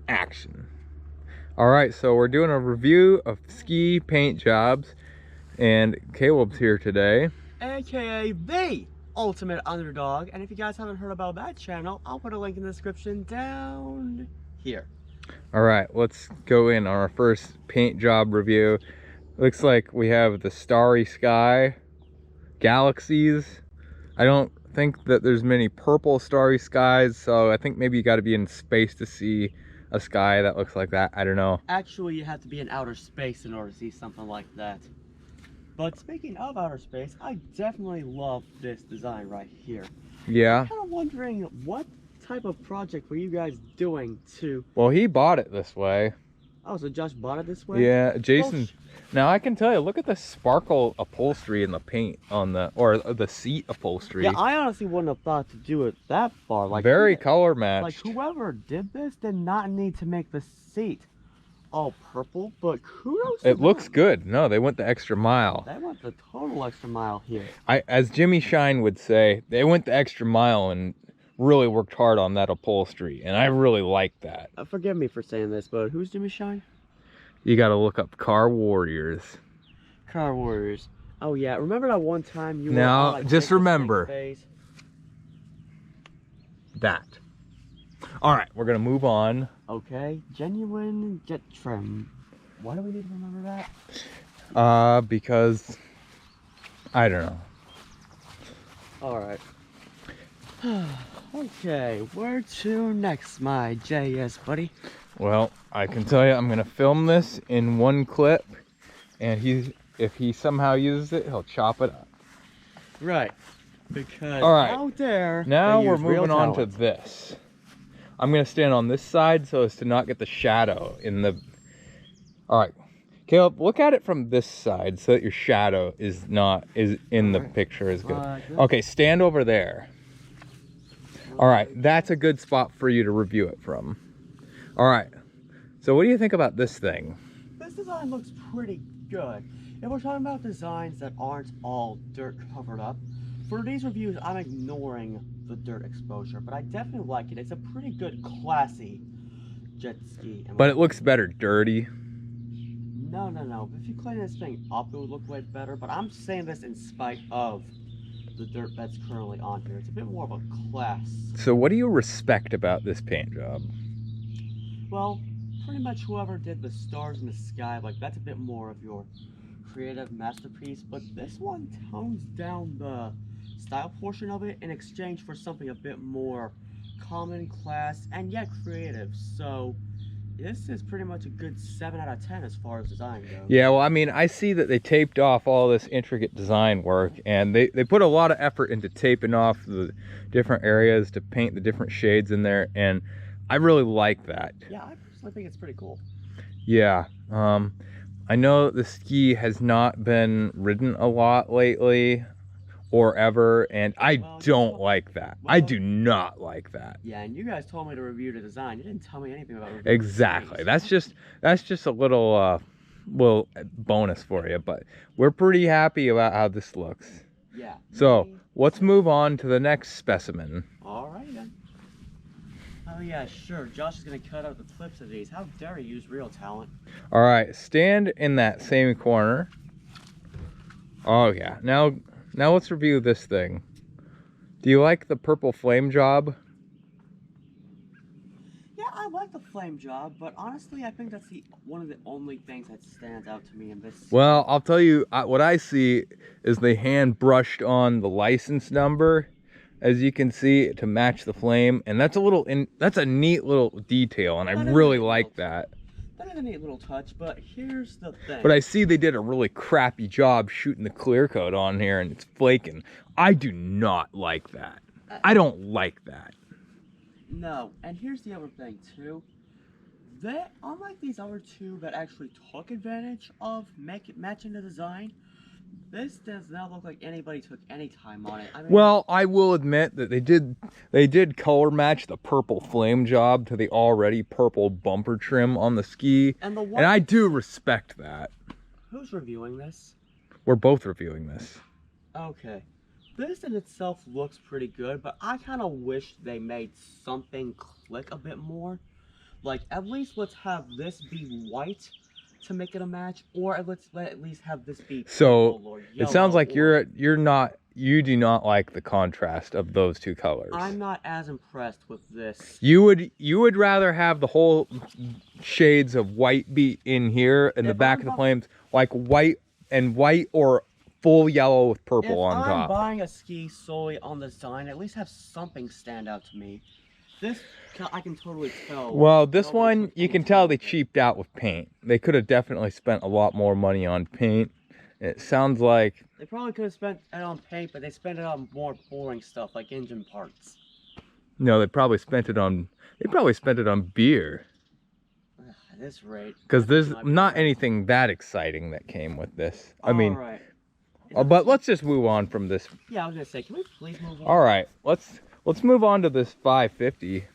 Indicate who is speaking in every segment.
Speaker 1: action. All right, so we're doing a review of ski paint jobs, and Caleb's here today,
Speaker 2: aka the ultimate underdog. And if you guys haven't heard about that channel, I'll put a link in the description down here.
Speaker 1: All right, let's go in on our first paint job review. Looks like we have the starry sky, galaxies. I don't think that there's many purple starry skies, so I think maybe you got to be in space to see a sky that looks like that. I don't know.
Speaker 2: Actually, you have to be in outer space in order to see something like that. But speaking of outer space, I definitely love this design right here.
Speaker 1: Yeah.
Speaker 2: I'm kind of wondering, what type of project were you guys doing to...
Speaker 1: Well, he bought it this way.
Speaker 2: Oh, so Josh bought it this way?
Speaker 1: Yeah, Jason. Now I can tell you, look at the sparkle upholstery in the paint on the, or the seat upholstery.
Speaker 2: Yeah, I honestly wouldn't have thought to do it that far. Like,
Speaker 1: very color matched.
Speaker 2: Like, whoever did this did not need to make the seat all purple, but kudos to
Speaker 1: It looks
Speaker 2: them.
Speaker 1: good. No, they went the extra mile.
Speaker 2: They went the total extra mile here.
Speaker 1: As Jimmy Shine would say, they went the extra mile and really worked hard on that upholstery, and I really like that.
Speaker 2: Forgive me for saying this, but who's Jimmy Shine?
Speaker 1: You got to look up Car Warriors.
Speaker 2: Car Warriors. Oh yeah, remember that one time you
Speaker 1: now
Speaker 2: were, like,
Speaker 1: just remember that. All right, we're gonna move on.
Speaker 2: Okay, genuine jet trim. Why do we need to remember that?
Speaker 1: Because I don't know.
Speaker 2: All right. Okay, where to next, my JS buddy?
Speaker 1: Well, I can tell you, I'm gonna film this in one clip, and if he somehow uses it, he'll chop it up.
Speaker 2: Right. Because
Speaker 1: all right,
Speaker 2: out there,
Speaker 1: now we're moving on to this. I'm gonna stand on this side so as to not get the shadow in the. All right, Caleb, look at it from this side so that your shadow is in the picture as good. Okay, stand over there. All right, that's a good spot for you to review it from. All right, so what do you think about this thing?
Speaker 2: This design looks pretty good. If we're talking about designs that aren't all dirt covered up, for these reviews, I'm ignoring the dirt exposure, but I definitely like it. It's a pretty good, classy jet ski.
Speaker 1: But it looks better dirty.
Speaker 2: No. If you clean this thing up, it would look way better, but I'm saying this in spite of the dirt that's currently on here. It's a bit more of a class.
Speaker 1: So what do you respect about this paint job?
Speaker 2: Well, pretty much whoever did the stars in the sky, like, that's a bit more of your creative masterpiece, but this one tones down the style portion of it in exchange for something a bit more common, class, and yet creative. So this is pretty much a good 7 out of 10 as far as design goes.
Speaker 1: Yeah, well, I mean, I see that they taped off all this intricate design work, and they put a lot of effort into taping off the different areas to paint the different shades in there, and I really like that.
Speaker 2: Yeah, I personally think it's pretty cool.
Speaker 1: Yeah, I know the ski has not been ridden a lot lately or ever, and I don't like that. I do not like that.
Speaker 2: Yeah, and you guys told me to review the design. You didn't tell me anything about it.
Speaker 1: Exactly. That's just a little bonus for you, but we're pretty happy about how this looks.
Speaker 2: Yeah.
Speaker 1: So let's move on to the next specimen.
Speaker 2: All right then. Oh yeah, sure. Josh is gonna cut out the clips of these. How dare he use real talent?
Speaker 1: All right, stand in that same corner. Oh yeah. Now let's review this thing. Do you like the purple flame job?
Speaker 2: Yeah, I like the flame job, but honestly, I think that's one of the only things that stands out to me in this.
Speaker 1: Well, I'll tell you, what I see is they hand brushed on the license number, as you can see, to match the flame, and that's a neat little detail, and I really like that.
Speaker 2: That is a neat little touch, but here's the thing.
Speaker 1: But I see they did a really crappy job shooting the clear coat on here, and it's flaking. I do not like that. I don't like that.
Speaker 2: No, and here's the other thing too. Unlike these other two that actually took advantage of matching the design, this does not look like anybody took any time on it. I mean,
Speaker 1: well, I will admit that they did color match the purple flame job to the already purple bumper trim on the ski, and I do respect that.
Speaker 2: Who's reviewing this?
Speaker 1: We're both reviewing this.
Speaker 2: Okay. This in itself looks pretty good, but I kind of wish they made something click a bit more. Like, at least let's have this be white to make it a match, or let's at least have this be
Speaker 1: So
Speaker 2: purple or yellow.
Speaker 1: it sounds like you do not like the contrast of those two colors.
Speaker 2: I'm not as impressed with this.
Speaker 1: You would rather have the whole shades of white be in here in the back of the flames, like white or full yellow with purple on top.
Speaker 2: If I'm buying a ski solely on the design, at least have something stand out to me. This, I can totally tell.
Speaker 1: Well, this one, you can tell they cheaped out with paint. They could have definitely spent a lot more money on paint. It sounds like...
Speaker 2: They probably could have spent it on paint, but they spent it on more boring stuff, like engine parts.
Speaker 1: No, they probably spent it on beer.
Speaker 2: At this rate...
Speaker 1: Because there's not anything that exciting that came with this. I mean...
Speaker 2: Alright.
Speaker 1: But let's just move on from this.
Speaker 2: Yeah, I was going to say, can we please move on?
Speaker 1: Alright, let's move on to this 550.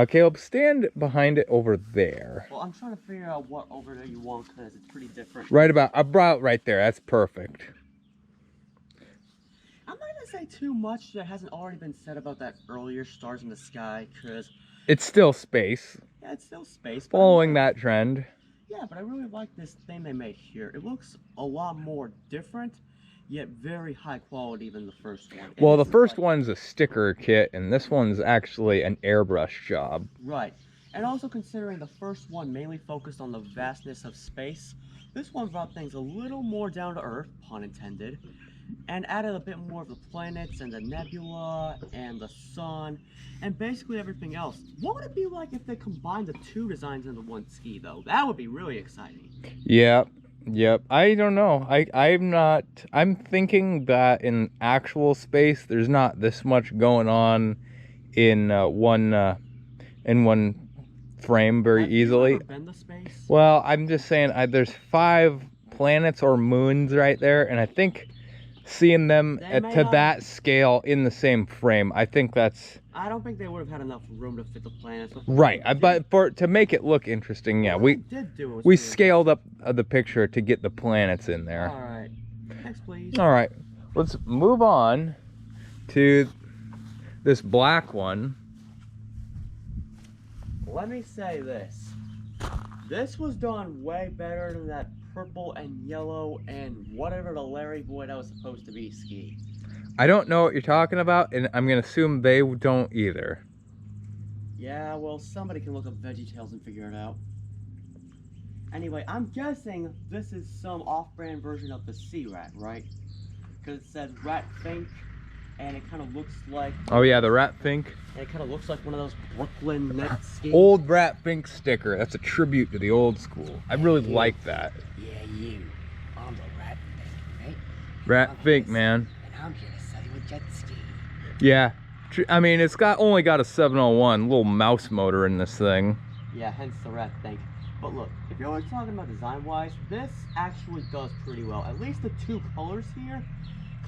Speaker 1: Caleb, stand behind it over there.
Speaker 2: Well, I'm trying to figure out what over there you want because it's pretty different.
Speaker 1: Right about right there. That's perfect.
Speaker 2: I'm not going to say too much that hasn't already been said about that earlier Stars in the Sky because...
Speaker 1: It's still space.
Speaker 2: Yeah, it's still space.
Speaker 1: Following that trend.
Speaker 2: Yeah, but I really like this thing they made here. It looks a lot more different, yet very high quality than the first one.
Speaker 1: Well, the first one's a sticker kit, and this one's actually an airbrush job.
Speaker 2: Right. And also considering the first one mainly focused on the vastness of space, this one brought things a little more down to earth, pun intended, and added a bit more of the planets and the nebula and the sun and basically everything else. What would it be like if they combined the two designs into one ski, though? That would be really exciting.
Speaker 1: Yep. I don't know. I'm thinking that in actual space, there's not this much going on in one frame very easily.
Speaker 2: Have you ever been to space?
Speaker 1: Well, I'm just saying there's 5 planets or moons right there, and I think seeing them to that scale in the same frame, I think that's...
Speaker 2: I don't think they would have had enough room to fit the planets.
Speaker 1: Right, but to make it look interesting, yeah, we scaled up the picture to get the planets in there.
Speaker 2: All right, next please.
Speaker 1: All right, let's move on to this black one.
Speaker 2: Let me say this. This was done way better than that purple and yellow and whatever the Larry boy that was supposed to be ski.
Speaker 1: I don't know what you're talking about, and I'm going to assume they don't either.
Speaker 2: Yeah, well, somebody can look up VeggieTales and figure it out. Anyway, I'm guessing this is some off-brand version of the Sea Rat, right? Because it says Rat Fink, and it kind of looks like...
Speaker 1: Oh yeah, the Rat Fink.
Speaker 2: And it kind of looks like one of those Brooklyn net skis.
Speaker 1: Old Rat Fink sticker. That's a tribute to the old school. I really like that.
Speaker 2: Yeah, you. I'm the Rat Fink, right?
Speaker 1: Rat Fink, man.
Speaker 2: And I'm here to sell you a jet ski.
Speaker 1: Yeah. I mean, it's only got a 701 little mouse motor in this thing.
Speaker 2: Yeah, hence the Rat Fink. But look, if you're always talking about design-wise, this actually does pretty well. At least the two colors here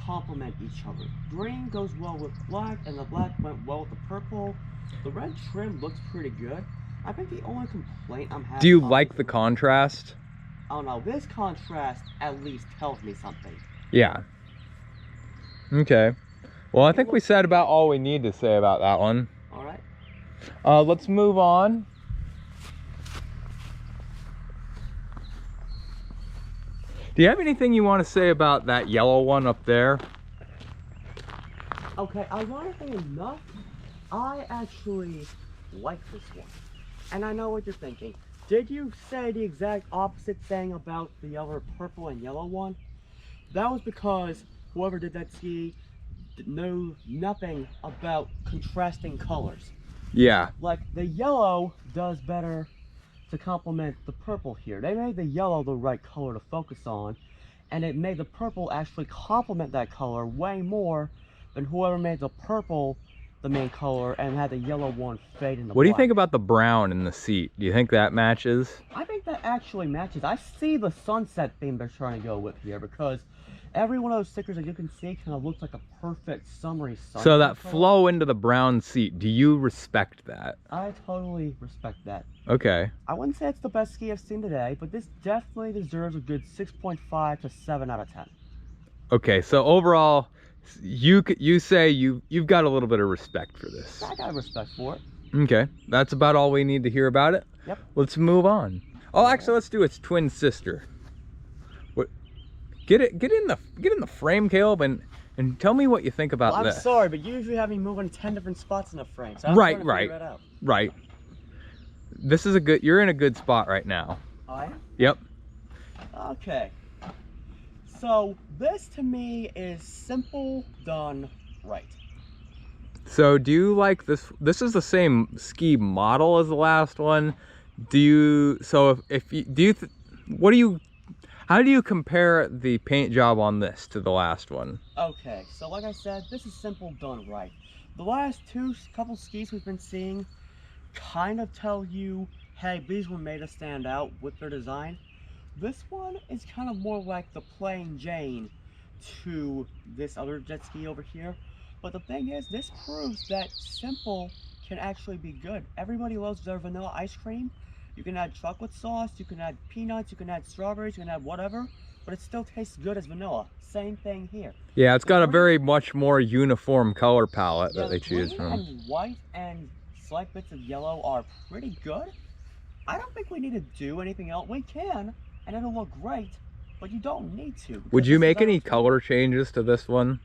Speaker 2: complement each other. Green goes well with black, and the black went well with the purple. The red trim looks pretty good. I think the only complaint I'm having...
Speaker 1: Do you like the contrast?
Speaker 2: I don't know. This contrast at least tells me something.
Speaker 1: Yeah. Okay. Well, I think we said about all we need to say about that one.
Speaker 2: All right.
Speaker 1: Let's move on. Do you have anything you want to say about that yellow one up there?
Speaker 2: Okay, ironically enough, I actually like this one. And I know what you're thinking. Did you say the exact opposite thing about the other purple and yellow one? That was because whoever did that ski knew nothing about contrasting colors.
Speaker 1: Yeah.
Speaker 2: Like, the yellow does better to complement the purple here. They made the yellow the right color to focus on, and it made the purple actually complement that color way more than whoever made the purple the main color and had the yellow one fade into black.
Speaker 1: What do you think about the brown in the seat? Do you think that matches?
Speaker 2: I think that actually matches. I see the sunset theme they're trying to go with here, because every one of those stickers that you can see kind of looks like a perfect summery sunset.
Speaker 1: So that
Speaker 2: color.
Speaker 1: flow into the brown seat, do you respect that?
Speaker 2: I totally respect that.
Speaker 1: Okay.
Speaker 2: I wouldn't say it's the best ski I've seen today, but this definitely deserves a good 6.5 to 7 out of 10.
Speaker 1: Okay, so overall, you say you've got a little bit of respect for this.
Speaker 2: I got respect for it.
Speaker 1: Okay, that's about all we need to hear about it.
Speaker 2: Yep.
Speaker 1: Let's move on. Oh, actually, let's do its twin sister. What? Get in the frame, Caleb, and tell me what you think about
Speaker 2: Well,
Speaker 1: this.
Speaker 2: I'm sorry, but you usually have me moving 10 different spots in the frame. So I'm
Speaker 1: Right,
Speaker 2: trying to figure it out.
Speaker 1: right. This is you're in a good spot right now.
Speaker 2: Oh, I am?
Speaker 1: Yep.
Speaker 2: Okay. So this to me is simple done right.
Speaker 1: So do you like this? This is the same ski model as the last one. Do you? So if you do, how do you compare the paint job on this to the last one?
Speaker 2: Okay, so like I said, this is simple done right. The last couple skis we've been seeing kind of tell you, hey, these were made to stand out with their design. This one is kind of more like the plain Jane to this other jet ski over here. But the thing is, this proves that simple can actually be good. Everybody loves their vanilla ice cream. You can add chocolate sauce, you can add peanuts, you can add strawberries, you can add whatever, but it still tastes good as vanilla. Same thing here.
Speaker 1: Yeah, it's got a very much more uniform color palette that they choose from.
Speaker 2: And white and slight bits of yellow are pretty good. I don't think we need to do anything else. We can, and it'll look great, but you don't need to.
Speaker 1: Would you make any color changes to this one?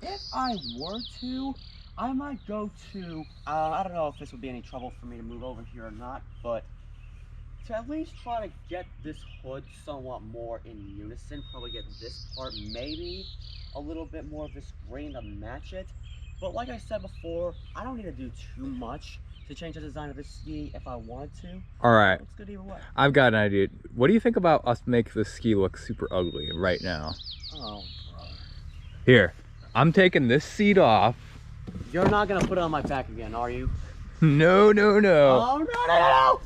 Speaker 2: If I were to, I might go to, I don't know if this would be any trouble for me to move over here or not, but to at least try to get this hood somewhat more in unison, probably get this part maybe a little bit more of this green to match it. But like I said before, I don't need to do too much to change the design of this ski if I wanted to.
Speaker 1: All right.
Speaker 2: Looks good either way.
Speaker 1: I've got an idea. What do you think about us make this ski look super ugly right now?
Speaker 2: Oh, bro.
Speaker 1: Here, I'm taking this seat off.
Speaker 2: You're not gonna put it on my back again, are you?
Speaker 1: No.
Speaker 2: Oh, no.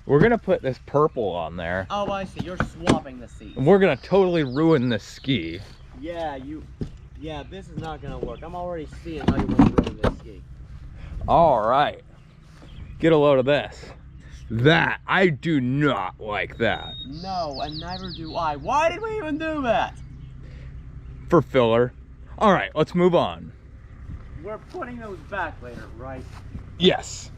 Speaker 1: We're gonna put this purple on there.
Speaker 2: Oh, I see. You're swapping the seats.
Speaker 1: And we're gonna totally ruin this ski.
Speaker 2: Yeah, this is not gonna work. I'm already seeing how you want to ruin this ski.
Speaker 1: All right. Get a load of this. That, I do not like that.
Speaker 2: No, and neither do I. Why did we even do that?
Speaker 1: For filler. All right, let's move on.
Speaker 2: We're putting those back later, right?
Speaker 1: Yes.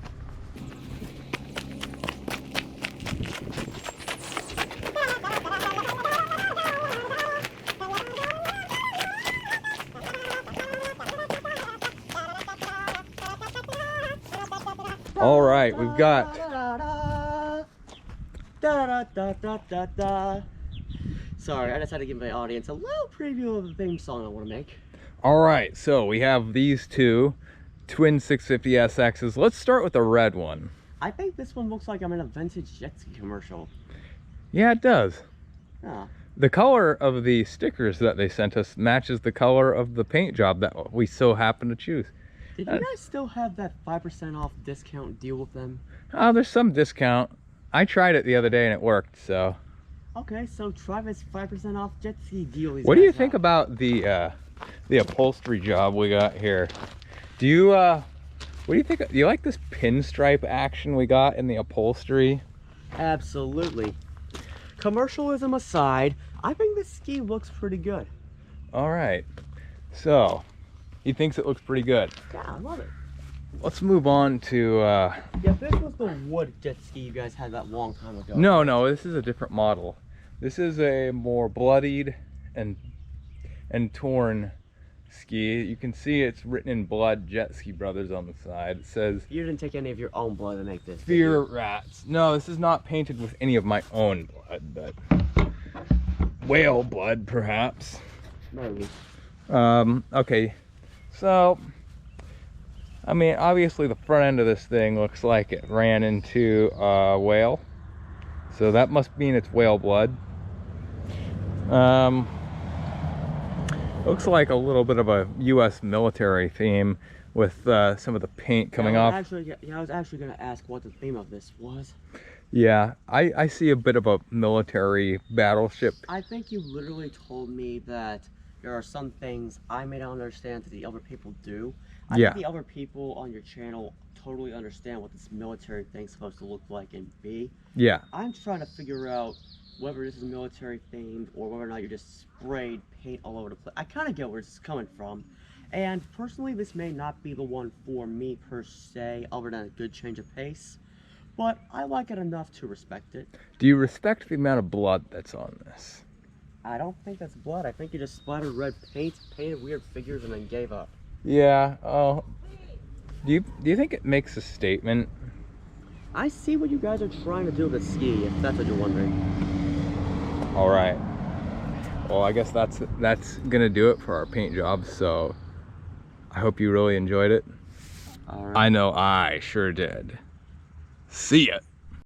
Speaker 1: All right, we've got...
Speaker 2: Sorry, I just had to give my audience a little preview of the theme song I want to make.
Speaker 1: All right, so we have these two twin 650SXs. Let's start with the red one.
Speaker 2: I think this one looks like I'm in a vintage jet ski commercial.
Speaker 1: Yeah, it does.
Speaker 2: Yeah.
Speaker 1: The color of the stickers that they sent us matches the color of the paint job that we so happen to choose.
Speaker 2: Did you guys still have that 5% off discount deal with them?
Speaker 1: Oh, there's some discount. I tried it the other day and it worked, so.
Speaker 2: Okay, so try this 5% off jet ski deal.
Speaker 1: What do you think about the upholstery job we got here? Do you, what do you think? Do you like this pinstripe action we got in the upholstery?
Speaker 2: Absolutely. Commercialism aside, I think this ski looks pretty good.
Speaker 1: All right, so he thinks it looks pretty good.
Speaker 2: Yeah, I love it.
Speaker 1: Let's move on to
Speaker 2: Yeah, this was the wood jet ski you guys had that long time ago.
Speaker 1: no, this is a different model. This is a more bloodied and torn ski. You can see it's written in blood, Jet Ski Brothers on the side. It says,
Speaker 2: you didn't take any of your own blood to make this.
Speaker 1: Fear Rats. No, this is not painted with any of my own blood, but whale blood perhaps.
Speaker 2: Maybe.
Speaker 1: Okay, so I mean, obviously the front end of this thing looks like it ran into a whale, so that must mean it's whale blood. Looks like a little bit of a U.S. military theme with some of the paint coming off.
Speaker 2: I was actually going to ask what the theme of this was.
Speaker 1: Yeah, I see a bit of a military battleship.
Speaker 2: I think you literally told me that there are some things I may not understand that the other people do. I think the other people on your channel totally understand what this military thing's supposed to look like and be.
Speaker 1: Yeah.
Speaker 2: I'm trying to figure out whether this is military themed or whether or not you just sprayed paint all over the place. I kind of get where this is coming from. And personally, this may not be the one for me per se, other than a good change of pace, but I like it enough to respect it.
Speaker 1: Do you respect the amount of blood that's on this?
Speaker 2: I don't think that's blood. I think you just splattered red paint, painted weird figures, and then gave up.
Speaker 1: Yeah. Oh. Do you think it makes a statement?
Speaker 2: I see what you guys are trying to do with the ski, if that's what you're wondering.
Speaker 1: All right. Well, I guess that's gonna do it for our paint job. So I hope you really enjoyed it.
Speaker 2: All right.
Speaker 1: I know I sure did. See ya.